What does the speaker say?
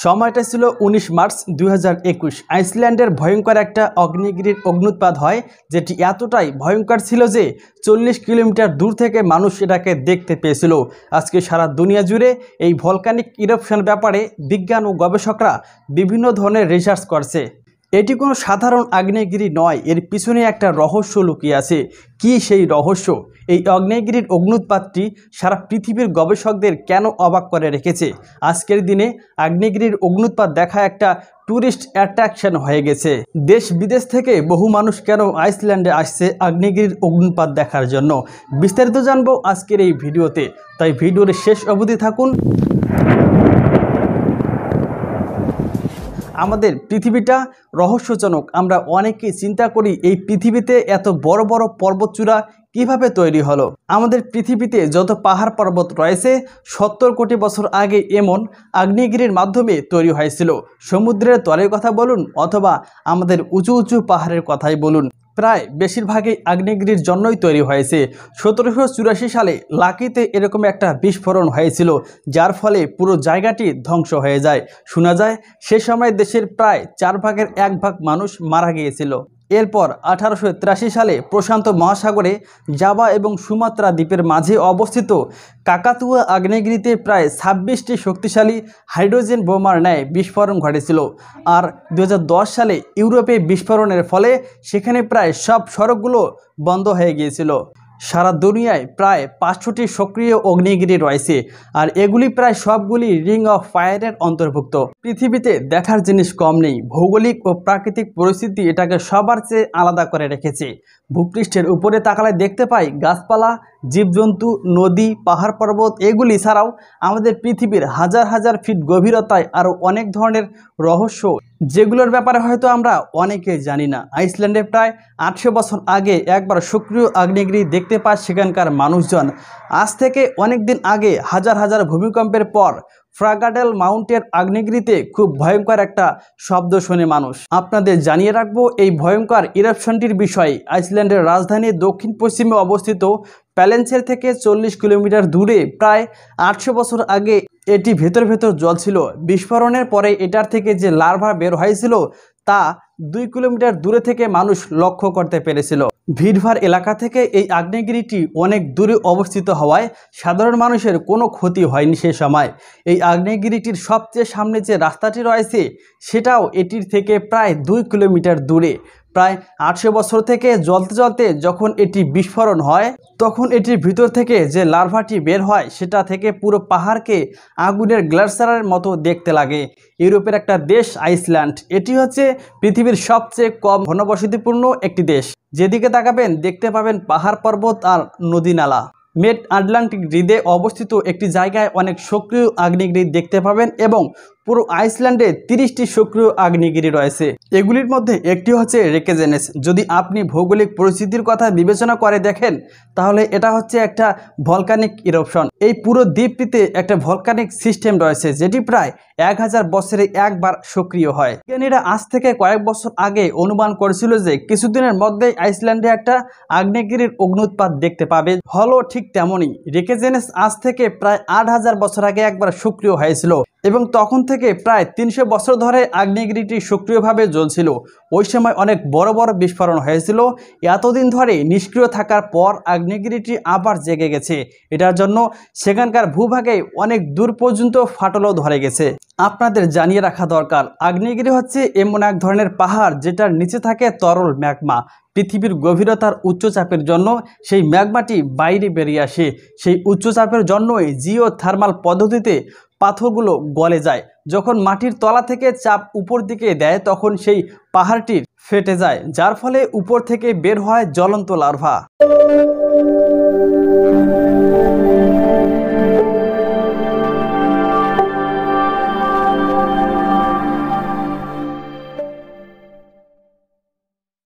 সময়টা ছিল 19 মার্চ 2021। আইসল্যান্ডের ভয়ঙ্কর একটা অগ্নিগিরির অগ্নুৎপাত হয়, যেটি এতটাই ভয়ঙ্কর ছিল যে 40 কিলোমিটার দূর থেকে মানুষ এটাকে দেখতে পেয়েছিল। আজকে সারা দুনিয়া জুড়ে এই ভলকানিক ইরপশন ব্যাপারে বিজ্ঞান ও গবেষকরা বিভিন্ন ধরনের রিসার্চ করছে। এটি কোনো সাধারণ আগ্নেয়গিরি নয়, এর পিছনে একটা রহস্য লুকিয়ে আছে। কি সেই রহস্য? এই আগ্নেয়গিরির অগ্নুৎপাতটি সারা পৃথিবীর গবেষকদের কেন অবাক করে রেখেছে? আজকের দিনে আগ্নেয়গিরির অগ্নুৎপাত দেখা একটা ট্যুরিস্ট অ্যাট্রাকশন হয়ে গেছে। দেশ বিদেশ থেকে বহু মানুষ কেন আইসল্যান্ডে আসছে আগ্নেয়গিরির অগ্নুৎপাত দেখার জন্য? বিস্তারিত জানবো আজকের এই ভিডিওতে, তাই ভিডিওর শেষ অবধি থাকুন। আমাদের পৃথিবীটা রহস্যজনক। আমরা অনেকেই চিন্তা করি এই পৃথিবীতে এত বড় বড় পর্বতচূড়া কিভাবে তৈরি হলো। আমাদের পৃথিবীতে যত পাহাড় পর্বত রয়েছে 70 কোটি বছর আগে এমন আগ্নেয়গিরির মাধ্যমে তৈরি হয়েছিল। সমুদ্রের তলের কথা বলুন অথবা আমাদের উঁচু উঁচু পাহাড়ের কথাই বলুন, প্রায় বেশিরভাগই আগ্নেয়গিরির জন্যই তৈরি হয়েছে। 1784 সালে লাকিতে এরকম একটা বিস্ফোরণ হয়েছিল, যার ফলে পুরো জায়গাটি ধ্বংস হয়ে যায়। শোনা যায় সে সময় দেশের প্রায় 4 ভাগের 1 ভাগ মানুষ মারা গিয়েছিল। এরপর 1883 সালে প্রশান্ত মহাসাগরে জাভা এবং সুমাত্রা দ্বীপের মাঝে অবস্থিত কাকাতুয়া আগ্নেয়গিরিতে প্রায় 26টি শক্তিশালী হাইড্রোজেন বোমার ন্যায় বিস্ফোরণ ঘটেছিল। আর 2010 সালে ইউরোপে বিস্ফোরণের ফলে সেখানে প্রায় সব সড়কগুলো বন্ধ হয়ে গিয়েছিল। সারা দুনিয়ায় প্রায় 500টি সক্রিয় আগ্নেয়গিরি রয়েছে, আর এগুলি প্রায় সবগুলি রিং অফ ফায়ারের অন্তর্ভুক্ত। পৃথিবীতে দেখার জিনিস কম নেই। ভৌগোলিক ও প্রাকৃতিক পরিস্থিতি এটাকে সবার চেয়ে আলাদা করে রেখেছে। ভূপৃষ্ঠের উপরে তাকালে দেখতে পাই গাছপালা, জীবজন্তু, নদী, পাহাড় পর্বত। এগুলি ছাড়াও আমাদের পৃথিবীর হাজার হাজার ফিট গভীরতায় আরও অনেক ধরনের রহস্য, যেগুলোর ব্যাপারে হয়তো আমরা অনেকেই জানি না। আইসল্যান্ডে প্রায় 800 বছর আগে একবার সক্রিয় আগ্নেয়গিরি দেখতে পায় সেখানকার মানুষজন। আজ থেকে অনেক দিন আগে হাজার হাজার ভূমিকম্পের পর ফ্রাগাডেল মাউন্টের আগ্নেয়গিরিতে খুব ভয়ঙ্কর একটা শব্দ শোনে মানুষ। আপনাদের জানিয়ে রাখবো এই ভয়ঙ্কর ইরাপশনটির বিষয়ে। আইসল্যান্ডের রাজধানী দক্ষিণ পশ্চিমে অবস্থিত প্যালেন্সের থেকে 40 কিলোমিটার দূরে প্রায় 800 বছর আগে এটি ভেতর ভেতর জ্বলছিল। বিস্ফোরণের পরে এটার থেকে যে লার্ভা বের হয়েছিল তা 2 কিলোমিটার দূরে থেকে মানুষ লক্ষ্য করতে পেরেছিল। ভিড়ভাড় এলাকা থেকে এই আগ্নেয়গিরিটি অনেক দূরে অবস্থিত হওয়ায় সাধারণ মানুষের কোনো ক্ষতি হয়নি সে সময়। এই আগ্নেয়গিরিটির সবচেয়ে সামনে যে রাস্তাটি রয়েছে সেটাও এটির থেকে প্রায় 2 কিলোমিটার দূরে। প্রায় 800 বছর থেকে জ্বলতে জ্বলতে যখন এটি বিস্ফোরণ হয়, তখন এটির ভিতর থেকে যে লার্ভাটি বের হয় সেটা থেকে পুরো পাহাড়কে আগুনের গ্লাসের মতো দেখতে লাগে। ইউরোপের একটা দেশ আইসল্যান্ড, এটি হচ্ছে পৃথিবীর সবচেয়ে কম ঘনবসতিপূর্ণ একটি দেশ। যেদিকে তাকাবেন দেখতে পাবেন পাহাড় পর্বত আর নদী নালা। মেড আটলান্টিক হ্রদে অবস্থিত একটি জায়গায় অনেক সক্রিয় আগ্নেয়গিরি দেখতে পাবেন এবং পুরো আইসল্যান্ডে 30টি সক্রিয় আগ্নেয়গিরি রয়েছে। এগুলির মধ্যে একটি হচ্ছে রেকেজেনেস। যদি আপনি ভৌগোলিক পরিস্থিতির কথা বিবেচনা করে দেখেন তাহলে এটা হচ্ছে একটা ভলকানিক ইরপশন। এই পুরো দ্বীপটিতে একটা ভলকানিক সিস্টেম রয়েছে যেটি প্রায় 1000 বছরে একবার সক্রিয় হয়। বিজ্ঞানীরা আজ থেকে কয়েক বছর আগে অনুমান করেছিল যে কিছুদিনের মধ্যেই আইসল্যান্ডে একটা আগ্নেয়গিরির অগ্নুৎপাত দেখতে পাবে। হলো ঠিক তেমনই। রেকেজেনেস আজ থেকে প্রায় 8000 বছর আগে একবার সক্রিয় হয়েছিল এবং তখন থেকে প্রায় 300 বছর ধরে আগ্নেয়গিরিটি সক্রিয়ভাবে জ্বলছিল। ওই সময় অনেক বড় বড় বিস্ফোরণ হয়েছিল। এতদিন ধরে নিষ্ক্রিয় থাকার পর আগ্নেয়গিরিটি আবার জেগে গেছে। এটার জন্য সেখানকার ভূভাগে অনেক দূর পর্যন্ত ফাটলও ধরে গেছে। আপনাদের জানিয়ে রাখা দরকার, আগ্নেয়গিরি হচ্ছে এমন এক ধরনের পাহাড় যেটার নিচে থাকে তরল ম্যাগমা। পৃথিবীর গভীরতার উচ্চচাপের জন্য সেই ম্যাগমাটি বাইরে বেরিয়ে আসে। সেই উচ্চচাপের জন্যই জিও থার্মাল পদ্ধতিতে পাথরগুলো গলে যায়। যখন মাটির তলা থেকে চাপ উপর দিকে দেয় তখন সেই পাহাড়টি ফেটে যায়, যার ফলে উপর থেকে বের হয় জ্বলন্ত লার্ভা।